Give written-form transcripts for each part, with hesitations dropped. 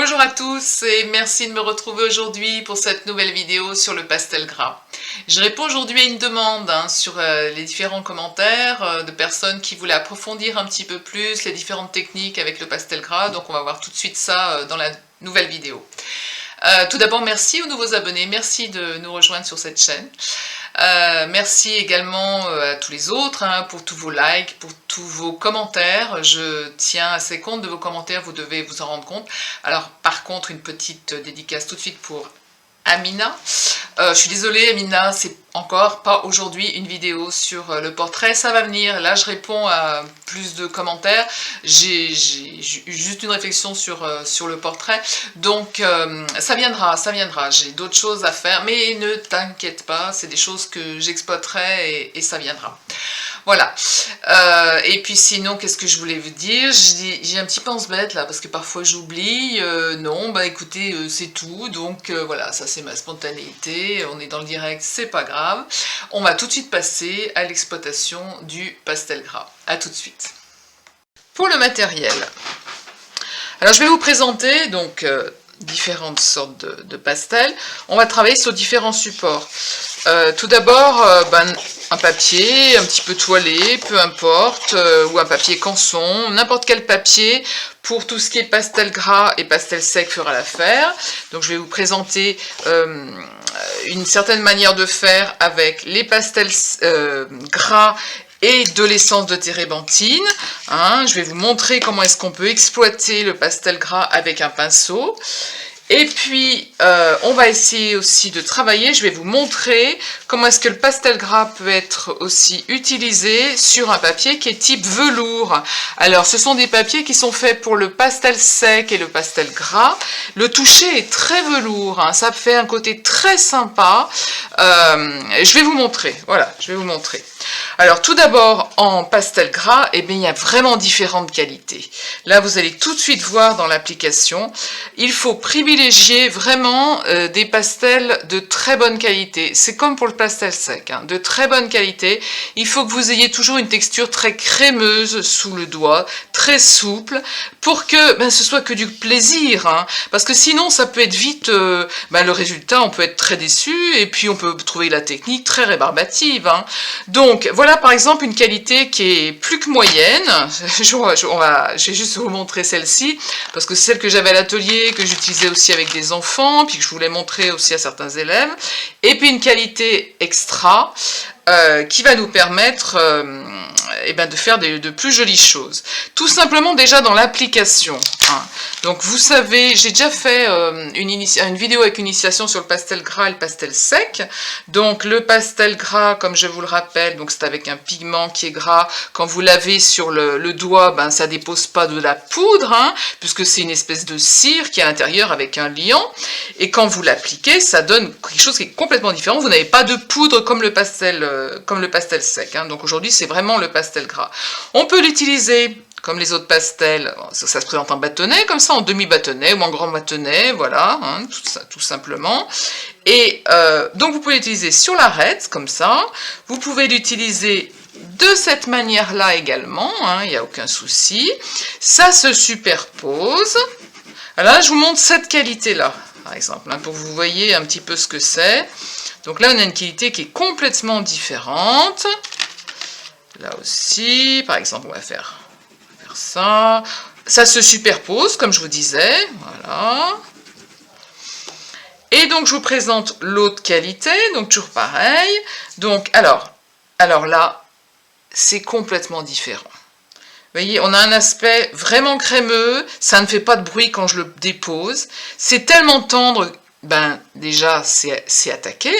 Bonjour à tous et merci de me retrouver aujourd'hui pour cette nouvelle vidéo sur le pastel gras. Je réponds aujourd'hui à une demande sur les différents commentaires de personnes qui voulaient approfondir un petit peu plus les différentes techniques avec le pastel gras, donc on va voir tout de suite ça dans la nouvelle vidéo. Tout d'abord, merci aux nouveaux abonnés, merci de nous rejoindre sur cette chaîne. Merci également à tous les autres pour tous vos likes, pour tous vos commentaires. Je tiens assez compte de vos commentaires, vous devez vous en rendre compte. Alors par contre, une petite dédicace tout de suite pour Amina. Je suis désolée Amina, c'est encore pas aujourd'hui une vidéo sur le portrait, ça va venir. Là je réponds à plus de commentaires, j'ai juste une réflexion sur le portrait, donc ça viendra, j'ai d'autres choses à faire, mais ne t'inquiète pas, c'est des choses que j'exploiterai et ça viendra. Voilà, et puis sinon, qu'est-ce que je voulais vous dire? J'ai un petit pense-bête là, parce que parfois j'oublie. Non, bah écoutez, c'est tout, donc voilà, ça c'est ma spontanéité, on est dans le direct, c'est pas grave. On va tout de suite passer à l'exploitation du pastel gras. À tout de suite. Pour le matériel, alors je vais vous présenter donc différentes sortes de pastels. On va travailler sur différents supports. Tout d'abord, un papier un petit peu toilé, peu importe, ou un papier canson, n'importe quel papier pour tout ce qui est pastel gras et pastel sec fera l'affaire. Donc je vais vous présenter une certaine manière de faire avec les pastels gras et de l'essence de térébenthine. Je vais vous montrer comment est-ce qu'on peut exploiter le pastel gras avec un pinceau. Et puis, on va essayer aussi de travailler, je vais vous montrer comment est-ce que le pastel gras peut être aussi utilisé sur un papier qui est type velours. Alors, ce sont des papiers qui sont faits pour le pastel sec et le pastel gras. Le toucher est très velours, ça fait un côté très sympa. Je vais vous montrer, voilà, je vais vous montrer. Alors, tout d'abord, en pastel gras, eh bien, il y a vraiment différentes qualités. Là, vous allez tout de suite voir dans l'application, il faut privilégier vraiment des pastels de très bonne qualité. C'est comme pour le pastel sec, de très bonne qualité. Il faut que vous ayez toujours une texture très crémeuse sous le doigt, très souple, pour que ce soit que du plaisir. Parce que sinon, ça peut être vite, le résultat, on peut être très déçu, et puis on peut trouver la technique très rébarbative. Donc, voilà par exemple une qualité qui est plus que moyenne. Je vais juste vous montrer celle-ci, parce que c'est celle que j'avais à l'atelier, que j'utilisais aussi avec des enfants, puis que je voulais montrer aussi à certains élèves. Et puis une qualité extra, qui va nous permettre de faire de plus jolies choses. Tout simplement déjà dans l'application. Donc vous savez, j'ai déjà fait une vidéo avec une initiation sur le pastel gras et le pastel sec. Donc le pastel gras, comme je vous le rappelle, donc c'est avec un pigment qui est gras. Quand vous l'avez sur le doigt, ça dépose pas de la poudre, puisque c'est une espèce de cire qui est à l'intérieur avec un liant. Et quand vous l'appliquez, ça donne quelque chose qui est complètement différent. Vous n'avez pas de poudre comme le pastel sec. Donc aujourd'hui, c'est vraiment le pastel gras. On peut l'utiliser comme les autres pastels, ça se présente en bâtonnet, comme ça, en demi-bâtonnet ou en grand bâtonnet, voilà, tout simplement. Et donc vous pouvez l'utiliser sur l'arête, comme ça. Vous pouvez l'utiliser de cette manière-là également, il n'y a aucun souci. Ça se superpose. Alors là, je vous montre cette qualité-là, par exemple, pour que vous voyez un petit peu ce que c'est. Donc là, on a une qualité qui est complètement différente. Là aussi, par exemple, on va faire ça. Ça se superpose, comme je vous disais. Voilà. Et donc, je vous présente l'autre qualité. Donc, toujours pareil. Donc, alors là, c'est complètement différent. Vous voyez, on a un aspect vraiment crémeux. Ça ne fait pas de bruit quand je le dépose. C'est tellement tendre. Déjà c'est attaqué,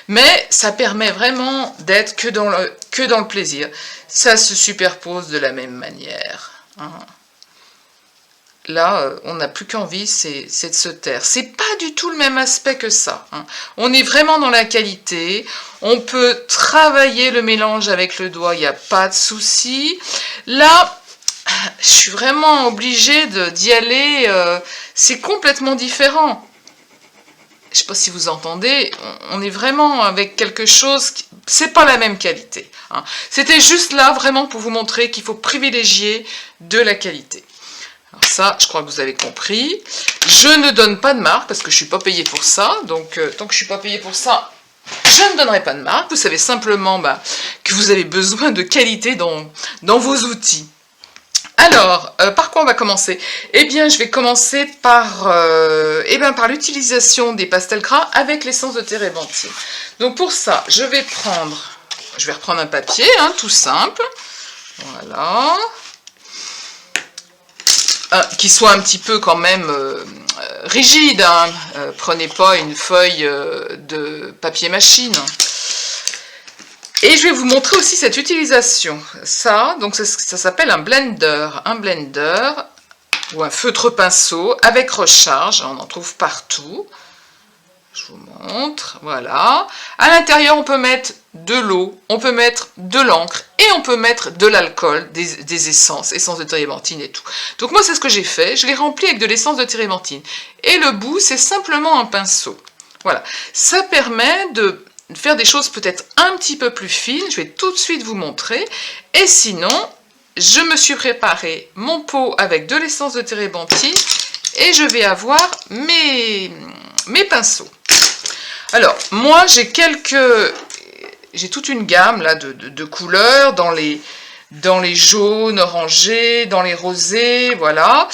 mais ça permet vraiment d'être que dans le plaisir. Ça se superpose de la même manière. Là, on n'a plus qu'envie, c'est de se taire. C'est pas du tout le même aspect que ça. On est vraiment dans la qualité. On peut travailler le mélange avec le doigt, il n'y a pas de souci. Là, je suis vraiment obligée d'y aller. C'est complètement différent. Je ne sais pas si vous entendez, on est vraiment avec quelque chose, c'est pas la même qualité. C'était juste là vraiment pour vous montrer qu'il faut privilégier de la qualité. Alors ça, je crois que vous avez compris. Je ne donne pas de marque parce que je ne suis pas payée pour ça. Donc, tant que je ne suis pas payée pour ça, je ne donnerai pas de marque. Vous savez simplement que vous avez besoin de qualité dans vos outils. Alors, par quoi on va commencer? Eh bien, je vais commencer par l'utilisation des pastels gras avec l'essence de térébenthine. Donc pour ça, je vais reprendre un papier, hein, tout simple. Voilà. Qui soit un petit peu quand même rigide. Hein. Prenez pas une feuille de papier machine. Et je vais vous montrer aussi cette utilisation. Ça, donc ça s'appelle un blender. Un blender ou un feutre pinceau avec recharge. On en trouve partout. Je vous montre. Voilà. À l'intérieur, on peut mettre de l'eau, on peut mettre de l'encre et on peut mettre de l'alcool, des essences de térébenthine et tout. Donc moi, c'est ce que j'ai fait. Je l'ai rempli avec de l'essence de térébenthine. Et le bout, c'est simplement un pinceau. Voilà. Ça permet de faire des choses peut-être un petit peu plus fines, je vais tout de suite vous montrer. Et sinon, je me suis préparé mon pot avec de l'essence de térébenthine et je vais avoir mes pinceaux. Alors, moi, j'ai toute une gamme là de couleurs dans les jaunes, orangés, dans les rosés, voilà.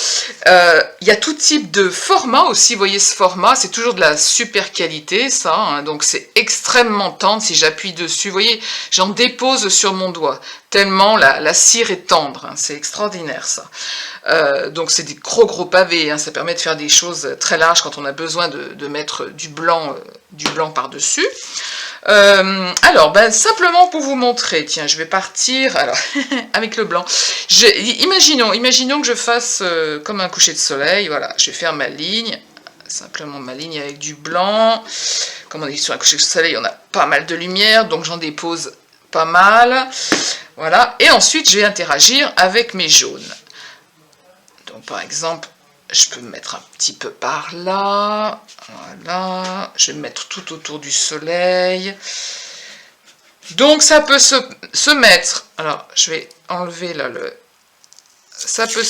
Il y a tout type de format aussi, vous voyez ce format, c'est toujours de la super qualité, ça, hein, donc c'est extrêmement tendre, si j'appuie dessus, vous voyez, j'en dépose sur mon doigt, tellement la cire est tendre, hein, c'est extraordinaire ça. Donc c'est des gros pavés, hein, ça permet de faire des choses très larges quand on a besoin de mettre du blanc par-dessus. Alors, simplement pour vous montrer, tiens, je vais partir, alors, avec le blanc. Imaginons que je fasse comme un coucher de soleil, voilà, je vais faire ma ligne, simplement ma ligne avec du blanc. Comme on dit sur un coucher de soleil, on a pas mal de lumière, donc j'en dépose pas mal, voilà. Et ensuite, je vais interagir avec mes jaunes. Donc, par exemple, je peux me mettre un petit peu par là, voilà, je vais me mettre tout autour du soleil. Donc ça peut se mettre, alors je vais enlever là ça peut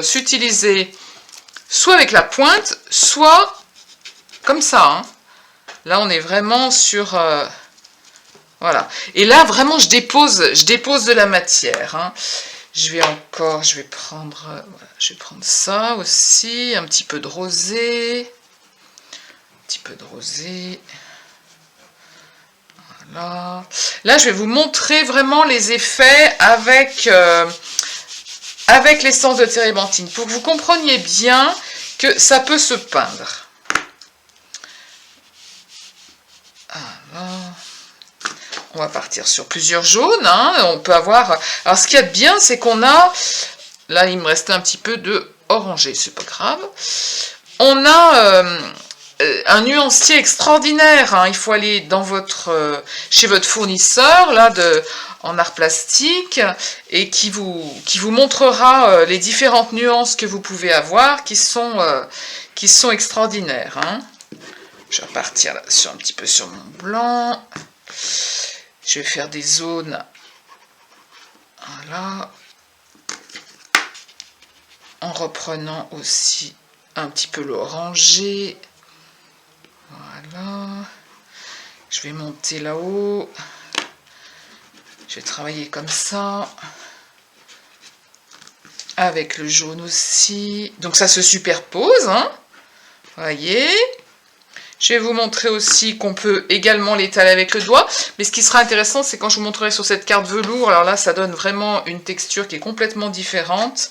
s'utiliser soit avec la pointe, soit comme ça. Hein. Là on est vraiment sur, voilà. Et là vraiment je dépose de la matière. Hein. Je vais prendre ça aussi, un petit peu de rosé. Voilà. Là, je vais vous montrer vraiment les effets avec l'essence de térébenthine, pour que vous compreniez bien que ça peut se peindre. Alors, on va partir sur plusieurs jaunes. Hein. On peut avoir... Alors, ce qu'il y a de bien, c'est qu'on a... Là, il me restait un petit peu de orangé, c'est pas grave. On a un nuancier extraordinaire. Hein. Il faut aller chez votre fournisseur là, en art plastique et qui vous montrera les différentes nuances que vous pouvez avoir qui sont extraordinaires. Hein. Je vais repartir là, un petit peu sur mon blanc. Je vais faire des zones. Voilà. En reprenant aussi un petit peu l'orangé. Voilà. Je vais monter là-haut. Je vais travailler comme ça. Avec le jaune aussi. Donc ça se superpose. Hein. Voyez. Je vais vous montrer aussi qu'on peut également l'étaler avec le doigt. Mais ce qui sera intéressant, c'est quand je vous montrerai sur cette carte velours. Alors là, ça donne vraiment une texture qui est complètement différente.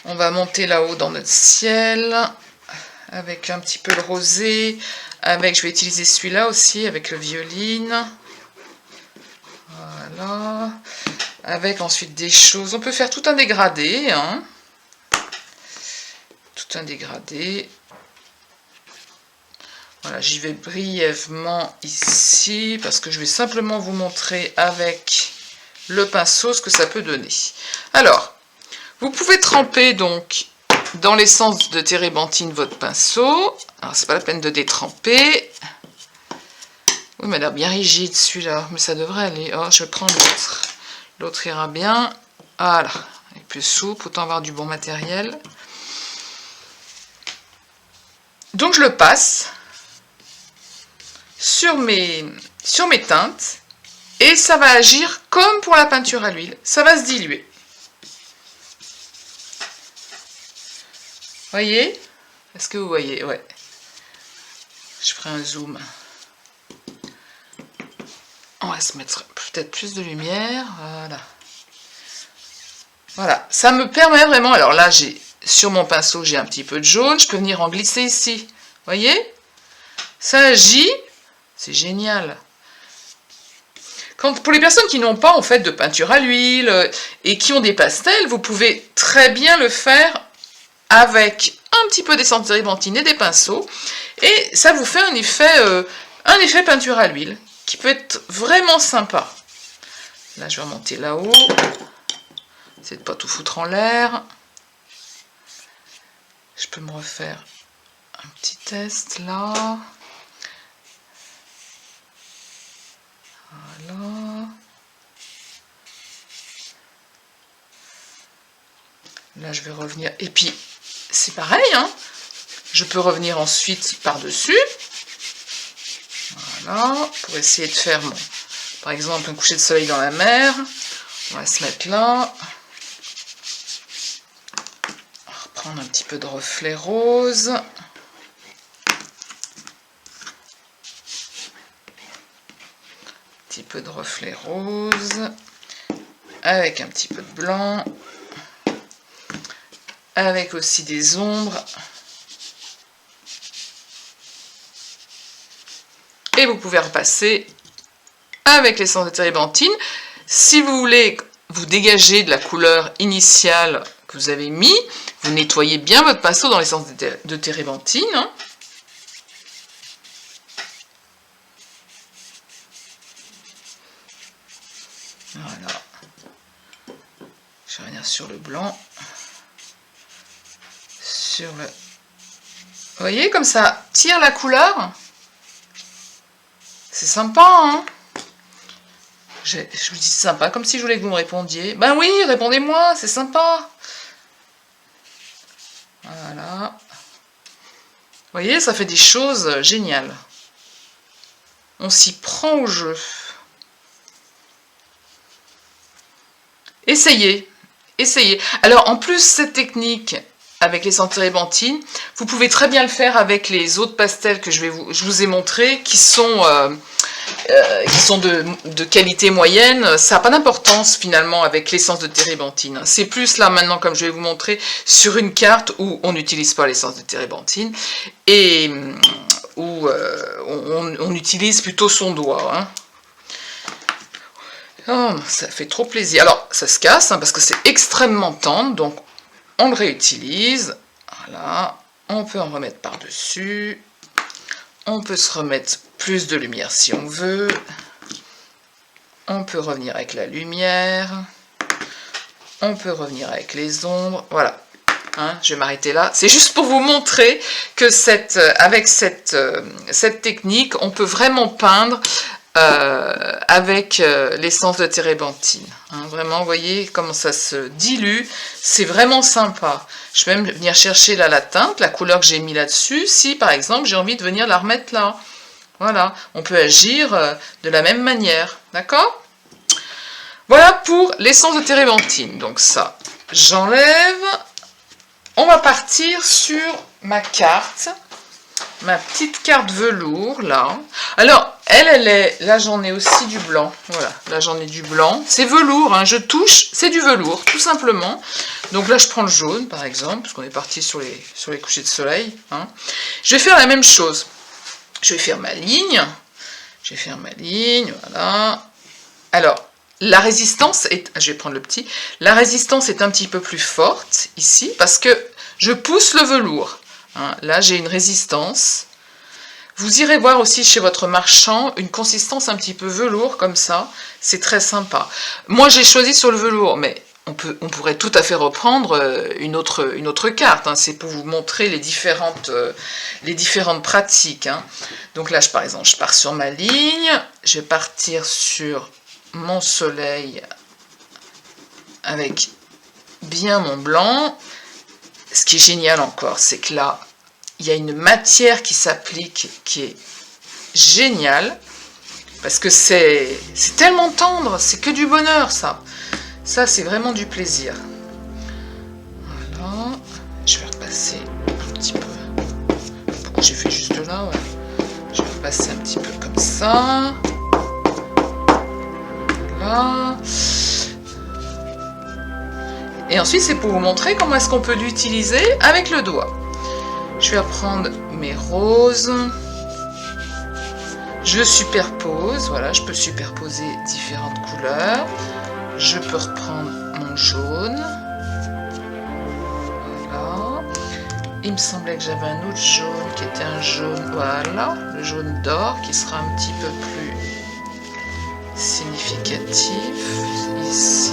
On va monter là-haut dans notre ciel. Avec un petit peu le rosé. Je vais utiliser celui-là aussi, avec le violine. Voilà. Avec ensuite des choses. On peut faire tout un dégradé. Hein. Tout un dégradé. Voilà, j'y vais brièvement ici, parce que je vais simplement vous montrer avec le pinceau ce que ça peut donner. Alors, vous pouvez tremper donc dans l'essence de térébenthine votre pinceau. Alors, c'est pas la peine de détremper. Oui, mais elle a l'air bien rigide celui-là, mais ça devrait aller. Oh, je vais prendre l'autre. L'autre ira bien. Voilà, est plus souple, autant avoir du bon matériel. Donc je le passe sur mes teintes et ça va agir comme pour la peinture à l'huile, ça va se diluer. Voyez? Est-ce que vous voyez? Ouais. Je ferai un zoom. On va se mettre peut-être plus de lumière. Voilà. Voilà. Ça me permet vraiment... Alors là, sur mon pinceau, j'ai un petit peu de jaune. Je peux venir en glisser ici. Voyez? Ça agit. C'est génial. Pour les personnes qui n'ont pas en fait de peinture à l'huile et qui ont des pastels, vous pouvez très bien le faire avec un petit peu d'essence de térébenthine et des pinceaux. Et ça vous fait un effet peinture à l'huile qui peut être vraiment sympa. Là, je vais remonter là-haut. C'est de pas tout foutre en l'air. Je peux me refaire un petit test là. Voilà. Là, je vais revenir. Et puis, c'est pareil, hein. Je peux revenir ensuite par-dessus. Voilà. Pour essayer de faire, par exemple, un coucher de soleil dans la mer. On va se mettre là. On va reprendre un petit peu de reflet rose. Petit peu de reflet rose. Avec un petit peu de blanc. Avec aussi des ombres. Et vous pouvez repasser avec l'essence de térébenthine. Si vous voulez vous dégager de la couleur initiale que vous avez mis, vous nettoyez bien votre pinceau dans l'essence de térébenthine. Hein. Voilà. Je vais revenir sur le blanc. Sur le... Vous voyez comme ça tire la couleur. C'est sympa, hein? Je vous dis sympa, comme si je voulais que vous me répondiez. Ben oui, répondez-moi, c'est sympa. Voilà. Vous voyez, ça fait des choses géniales. On s'y prend au jeu. Essayez. Essayez. Alors, en plus, cette technique... avec l'essence de térébenthine, vous pouvez très bien le faire avec les autres pastels que je vous ai montrés, qui sont de qualité moyenne. Ça n'a pas d'importance finalement avec l'essence de térébenthine. C'est plus là maintenant, comme je vais vous montrer, sur une carte où on n'utilise pas l'essence de térébenthine et où on utilise plutôt son doigt. Hein. Oh, ça fait trop plaisir. Alors, ça se casse hein, parce que c'est extrêmement tendre, donc on le réutilise, voilà, on peut en remettre par-dessus, on peut se remettre plus de lumière si on veut, on peut revenir avec la lumière, on peut revenir avec les ombres, voilà, hein, je vais m'arrêter là, c'est juste pour vous montrer que avec cette technique, on peut vraiment peindre avec l'essence de térébenthine. Hein, vraiment, vous voyez comment ça se dilue. C'est vraiment sympa. Je vais même venir chercher là la teinte, la couleur que j'ai mis là-dessus. Si, par exemple, j'ai envie de venir la remettre là. Voilà. On peut agir de la même manière. D'accord? Voilà pour l'essence de térébenthine. Donc ça, j'enlève. On va partir sur ma carte. Ma petite carte velours, là. Alors, elle est... Là, j'en ai aussi du blanc. Voilà, là, j'en ai du blanc. C'est velours, hein, je touche, c'est du velours, tout simplement. Donc là, je prends le jaune, par exemple, parce qu'on est parti sur les couchers de soleil. Hein. Je vais faire la même chose. Je vais faire ma ligne. Je vais faire ma ligne, voilà. Alors, la résistance est... Je vais prendre le petit. La résistance est un petit peu plus forte, ici, parce que je pousse le velours. Hein, là, j'ai une résistance. Vous irez voir aussi chez votre marchand une consistance un petit peu velours comme ça. C'est très sympa. Moi, j'ai choisi sur le velours, mais on pourrait tout à fait reprendre une autre carte. Hein, c'est pour vous montrer les différentes pratiques. Hein. Donc là, par exemple, je pars sur ma ligne. Je vais partir sur mon soleil avec bien mon blanc. Ce qui est génial encore, c'est que là, il y a une matière qui s'applique qui est géniale. Parce que c'est tellement tendre, c'est que du bonheur ça. Ça, c'est vraiment du plaisir. Voilà. Je vais repasser un petit peu. Pourquoi j'ai fait juste là, ouais. Je vais repasser un petit peu comme ça. Voilà. Et ensuite, c'est pour vous montrer comment est-ce qu'on peut l'utiliser avec le doigt. Je vais reprendre mes roses. Je superpose, voilà, je peux superposer différentes couleurs. Je peux reprendre mon jaune. Voilà. Il me semblait que j'avais un autre jaune qui était un jaune, voilà, le jaune d'or qui sera un petit peu plus significatif ici.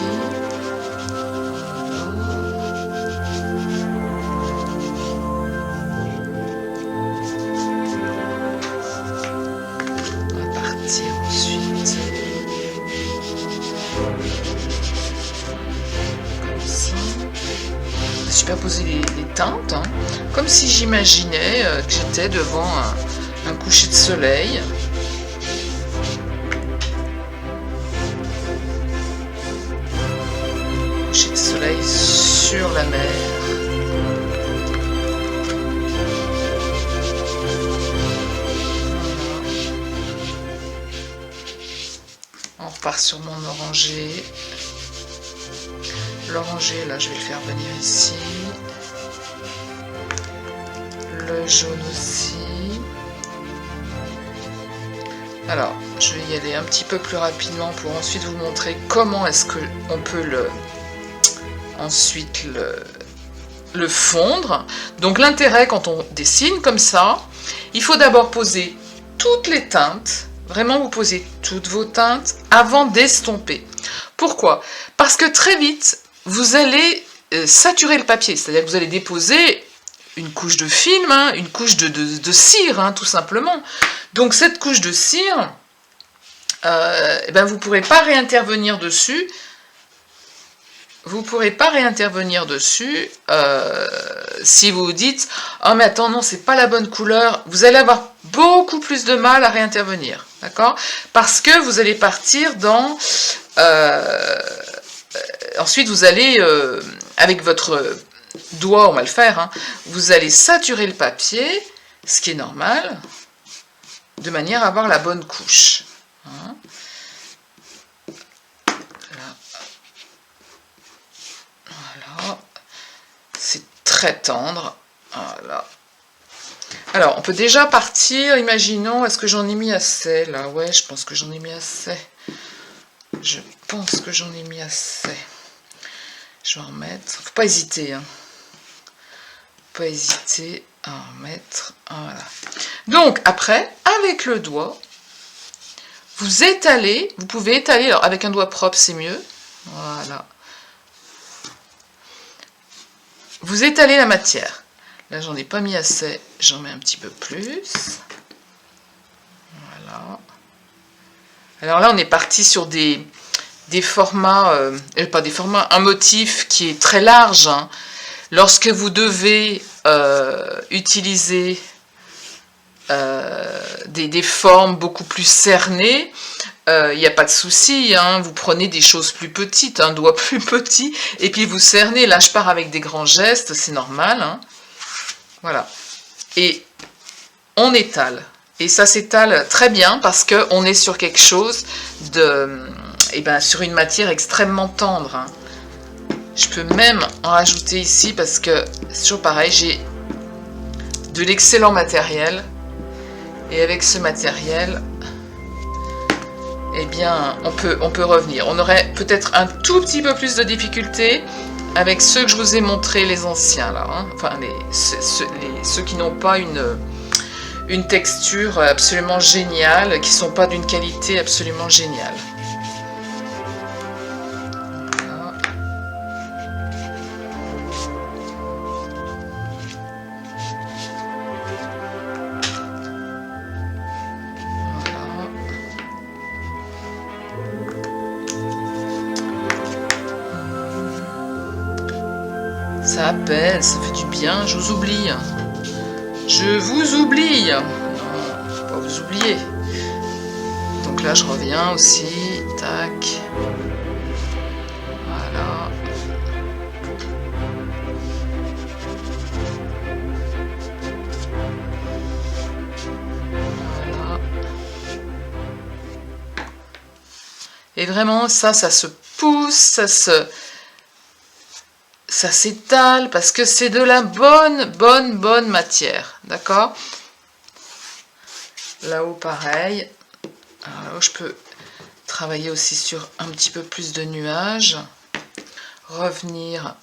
Ensuite, comme ça, superposer les teintes, hein, comme si j'imaginais que j'étais devant un coucher de soleil. Coucher de soleil sur la mer. On repart sur mon orangé. L'orangé, là, je vais le faire venir ici. Le jaune aussi. Alors, je vais y aller un petit peu plus rapidement pour ensuite vous montrer comment est-ce qu'on peut ensuite le fondre. Donc l'intérêt quand on dessine comme ça, il faut d'abord poser toutes les teintes. Vraiment, vous posez toutes vos teintes avant d'estomper. Pourquoi? Parce que très vite, vous allez saturer le papier. C'est-à-dire que vous allez déposer une couche de film, hein, une couche de cire, hein, tout simplement. Donc cette couche de cire, eh ben, vous ne pourrez pas réintervenir dessus. Vous ne pourrez pas réintervenir dessus si vous vous dites « Oh mais attends, non, c'est pas la bonne couleur ». Vous allez avoir beaucoup plus de mal à réintervenir, d'accord? Parce que vous allez partir dans... ensuite, vous allez, avec votre doigt, on va le faire, hein, vous allez saturer le papier, ce qui est normal, de manière à avoir la bonne couche. Hein. Voilà, c'est très tendre. Voilà. Alors, on peut déjà partir, imaginons, est-ce que j'en ai mis assez là? Ouais, je pense que j'en ai mis assez. Je pense que j'en ai mis assez. Je vais en mettre. Faut pas hésiter. Hein. Faut pas hésiter à en mettre. Voilà. Donc, après, avec le doigt, vous étalez. Vous pouvez étaler. Alors, avec un doigt propre, c'est mieux. Voilà. Vous étalez la matière. Là, j'en ai pas mis assez. J'en mets un petit peu plus. Voilà. Alors là, on est parti sur des formats, pas des formats, un motif qui est très large. Hein. Lorsque vous devez utiliser des formes beaucoup plus cernées, il n'y a pas de souci, hein, vous prenez des choses plus petites, un doigt plus petit, et puis vous cernez. Là, je pars avec des grands gestes, c'est normal. Hein. Voilà. Et on étale. Et ça s'étale très bien parce qu'on est sur quelque chose de... Eh ben, sur une matière extrêmement tendre. Hein. Je peux même en rajouter ici parce que c'est toujours pareil, j'ai de l'excellent matériel. Et avec ce matériel, eh bien, on peut revenir. On aurait peut-être un tout petit peu plus de difficultés avec ceux que je vous ai montrés, les anciens, là. Hein. Enfin, ceux qui n'ont pas une texture absolument géniale, qui ne sont pas d'une qualité absolument géniale. Ça apaise, ça fait du bien. Je vous oublie. Je vous oublie. Non, faut pas vous oublier. Donc là, je reviens aussi. Tac. Voilà. Voilà. Et vraiment, ça se pousse, ça s'étale parce que c'est de la bonne matière, d'accord? Là-haut, pareil. Alors là, je peux travailler aussi sur un petit peu plus de nuages. Revenir.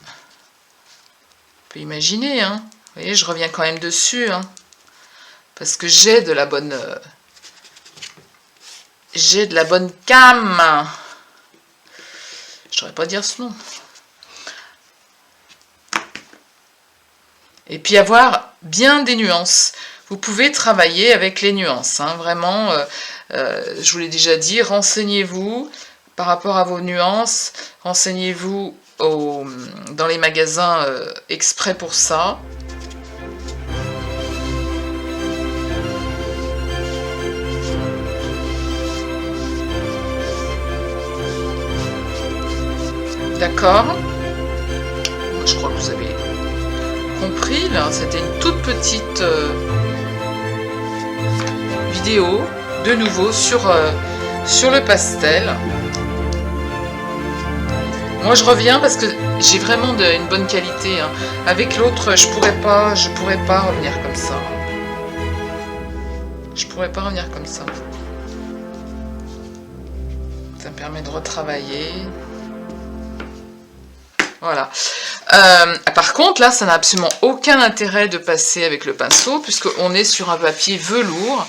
On peut imaginer, hein. Vous voyez, je reviens quand même dessus, hein. Parce que j'ai de la bonne... j'ai de la bonne cam. Je ne saurais pas dire ce nom. Et puis avoir bien des nuances. Vous pouvez travailler avec les nuances, hein, vraiment, je vous l'ai déjà dit, renseignez-vous par rapport à vos nuances, renseignez-vous dans les magasins exprès pour ça. D'accord? Je crois que vous avez compris, là, c'était une toute petite vidéo, de nouveau, sur le pastel. Moi, je reviens parce que j'ai vraiment une bonne qualité, hein. Avec l'autre, je pourrais pas revenir comme ça. Je pourrais pas revenir comme ça. Ça me permet de retravailler. Voilà. Par contre, là, ça n'a absolument aucun intérêt de passer avec le pinceau, puisqu'on est sur un papier velours,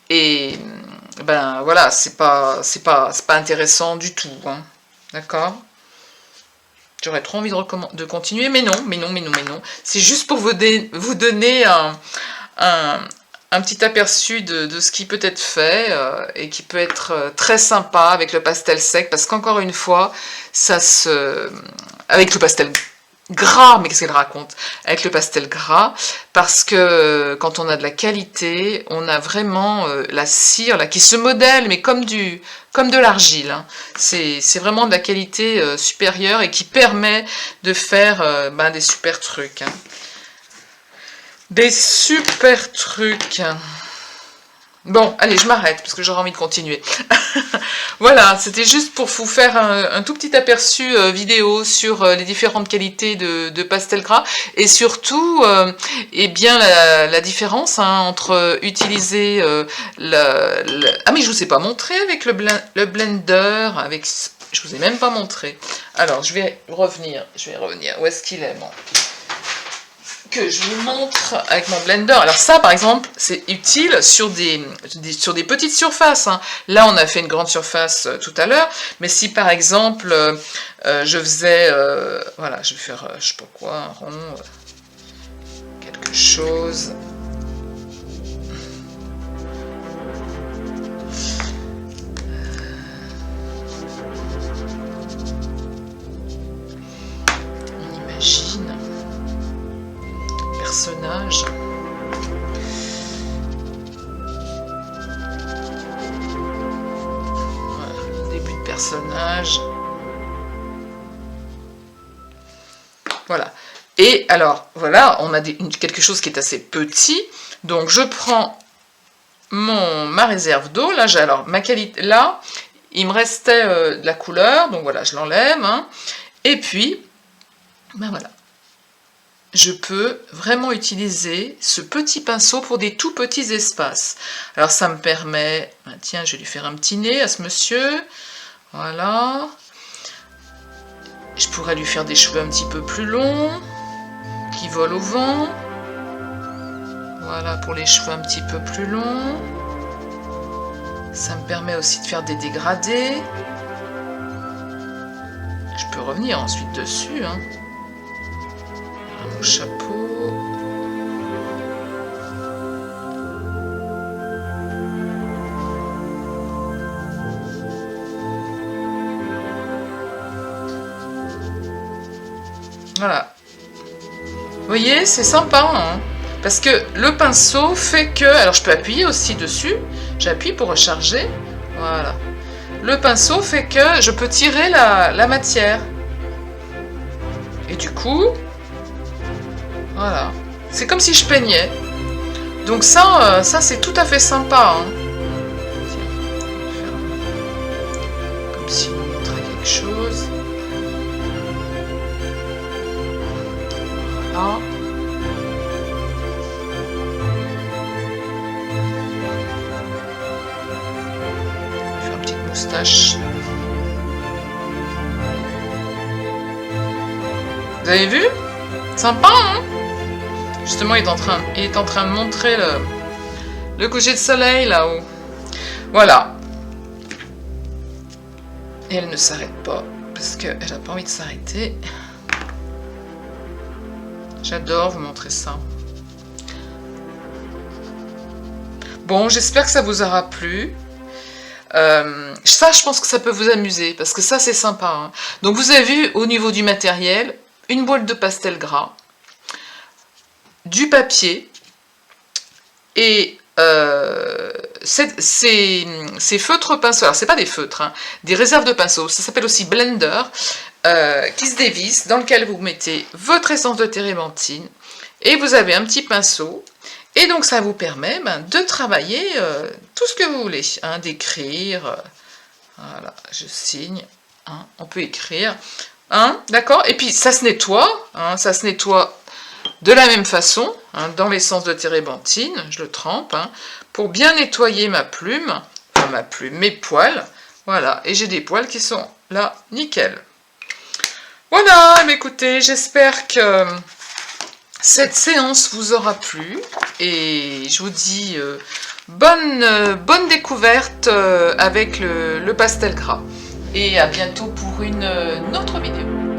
et ben voilà, c'est pas intéressant du tout, hein. D'accord? J'aurais trop envie de continuer, mais non. C'est juste pour vous donner un petit aperçu de ce qui peut être fait et qui peut être très sympa avec le pastel sec, parce qu'encore une fois, avec le pastel gras, mais qu'est-ce qu'elle raconte? Avec le pastel gras, parce que quand on a de la qualité, on a vraiment la cire là, qui se modèle, mais comme de l'argile, hein. C'est vraiment de la qualité supérieure et qui permet de faire des super trucs, hein. Des super trucs. Bon, allez, je m'arrête parce que j'aurais envie de continuer. Voilà, c'était juste pour vous faire un tout petit aperçu vidéo sur les différentes qualités de pastel gras, et surtout, eh bien, la différence, hein, entre utiliser Ah mais je vous ai pas montré avec le blender, avec... Je vous ai même pas montré. Alors, je vais revenir. Où est-ce qu'il est, bon, que je vous montre avec mon blender. Alors ça, par exemple, c'est utile sur des petites surfaces, hein. Là, on a fait une grande surface tout à l'heure, mais si par exemple, je faisais, voilà, je vais faire, je sais pas quoi, un rond, quelque chose. On imagine personnage. Voilà, début de personnage. Voilà. Et alors, voilà, on a quelque chose qui est assez petit. Donc, je prends ma réserve d'eau. Là, j'ai alors ma qualité. Là, il me restait de la couleur. Donc, voilà, je l'enlève, hein. Et puis, ben voilà. Je peux vraiment utiliser ce petit pinceau pour des tout petits espaces. Alors ça me permet, ben tiens, je vais lui faire un petit nez à ce monsieur, voilà. Je pourrais lui faire des cheveux un petit peu plus longs, qui volent au vent. Voilà, pour les cheveux un petit peu plus longs. Ça me permet aussi de faire des dégradés. Je peux revenir ensuite dessus, hein. Mon chapeau. Voilà. Vous voyez, c'est sympa, hein, parce que le pinceau fait que... Alors, je peux appuyer aussi dessus. J'appuie pour recharger. Voilà. Le pinceau fait que je peux tirer la matière. Et du coup... Voilà. C'est comme si je peignais. Donc ça c'est tout à fait sympa. Hein. Comme si on montrait quelque chose. Voilà. Faire une petite moustache. Vous avez vu? Sympa, hein? Justement, il est en train de montrer le coucher de soleil là-haut. Voilà. Et elle ne s'arrête pas, parce qu'elle n'a pas envie de s'arrêter. J'adore vous montrer ça. Bon, j'espère que ça vous aura plu. Ça, je pense que ça peut vous amuser, parce que ça, c'est sympa. Hein. Donc, vous avez vu, au niveau du matériel, une boîte de pastel gras, du papier et ces feutres pinceaux, alors c'est pas des feutres, hein, des réserves de pinceaux, ça s'appelle aussi blender, qui se dévisse, dans lequel vous mettez votre essence de térébenthine et vous avez un petit pinceau et donc ça vous permet de travailler tout ce que vous voulez, hein, d'écrire, voilà, je signe, hein, on peut écrire, hein, d'accord, et puis ça se nettoie, hein, ça se nettoie de la même façon, hein, dans l'essence de térébenthine, je le trempe, hein, pour bien nettoyer ma plume, enfin mes poils, voilà, et j'ai des poils qui sont là, nickel. Voilà, mais écoutez, j'espère que cette séance vous aura plu, et je vous dis bonne découverte avec le pastel gras, et à bientôt pour une autre vidéo.